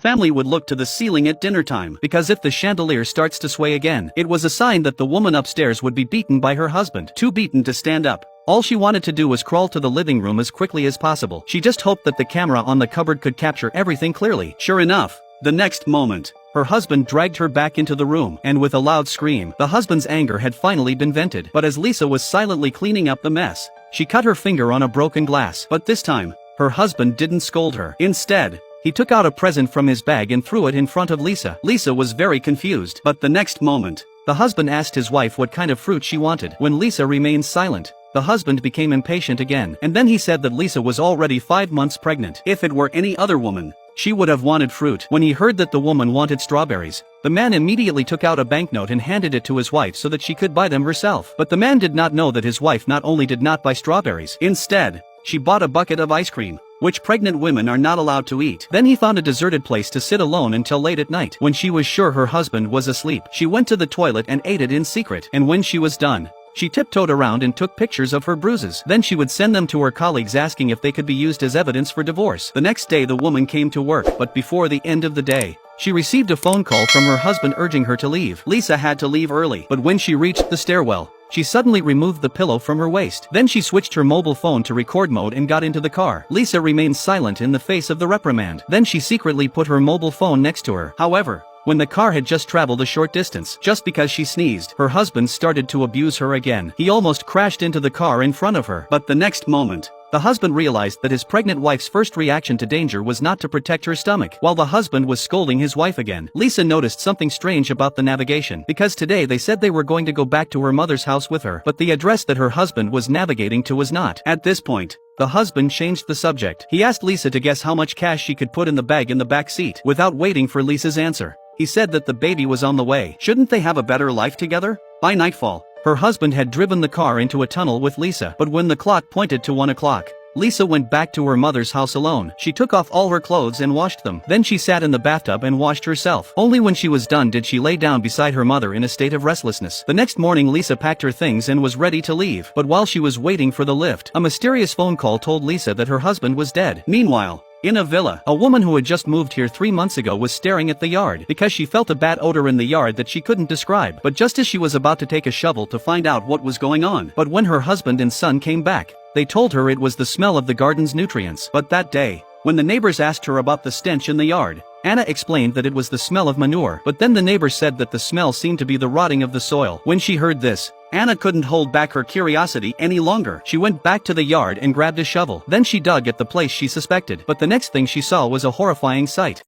family would look to the ceiling at dinner time, because if the chandelier starts to sway again, it was a sign that the woman upstairs would be beaten by her husband, too beaten to stand up. All she wanted to do was crawl to the living room as quickly as possible. She just hoped that the camera on the cupboard could capture everything clearly. Sure enough, the next moment, her husband dragged her back into the room, and with a loud scream, the husband's anger had finally been vented. But as Lisa was silently cleaning up the mess, she cut her finger on a broken glass. But this time, her husband didn't scold her. Instead, he took out a present from his bag and threw it in front of Lisa. Lisa was very confused. But the next moment, the husband asked his wife what kind of fruit she wanted. When Lisa remained silent, the husband became impatient again, and then he said that Lisa was already 5 months pregnant. If it were any other woman, she would have wanted fruit. When he heard that the woman wanted strawberries, the man immediately took out a banknote and handed it to his wife so that she could buy them herself. But the man did not know that his wife not only did not buy strawberries, instead, she bought a bucket of ice cream, which pregnant women are not allowed to eat. Then he found a deserted place to sit alone until late at night. When she was sure her husband was asleep, she went to the toilet and ate it in secret. And when she was done, she tiptoed around and took pictures of her bruises. Then she would send them to her colleagues asking if they could be used as evidence for divorce. The next day the woman came to work, but before the end of the day, she received a phone call from her husband urging her to leave. Lisa had to leave early, but when she reached the stairwell, she suddenly removed the pillow from her waist. Then she switched her mobile phone to record mode and got into the car. Lisa remained silent in the face of the reprimand. Then she secretly put her mobile phone next to her. However, when the car had just traveled a short distance, just because she sneezed, her husband started to abuse her again. He almost crashed into the car in front of her. But the next moment, the husband realized that his pregnant wife's first reaction to danger was not to protect her stomach. While the husband was scolding his wife again, Lisa noticed something strange about the navigation, because today they said they were going to go back to her mother's house with her, but the address that her husband was navigating to was not. At this point, the husband changed the subject. He asked Lisa to guess how much cash she could put in the bag in the back seat. Without waiting for Lisa's answer, he said that the baby was on the way. Shouldn't they have a better life together? By nightfall, her husband had driven the car into a tunnel with Lisa. But when the clock pointed to 1 o'clock, Lisa went back to her mother's house alone. She took off all her clothes and washed them. Then she sat in the bathtub and washed herself. Only when she was done did she lay down beside her mother in a state of restlessness. The next morning Lisa packed her things and was ready to leave. But while she was waiting for the lift, a mysterious phone call told Lisa that her husband was dead. Meanwhile, in a villa, a woman who had just moved here 3 months ago was staring at the yard, because she felt a bad odor in the yard that she couldn't describe. But just as she was about to take a shovel to find out what was going on, but when her husband and son came back, they told her it was the smell of the garden's nutrients. But that day, when the neighbors asked her about the stench in the yard, Anna explained that it was the smell of manure. But then the neighbors said that the smell seemed to be the rotting of the soil. When she heard this, Anna couldn't hold back her curiosity any longer. She went back to the yard and grabbed a shovel. Then she dug at the place she suspected. But the next thing she saw was a horrifying sight.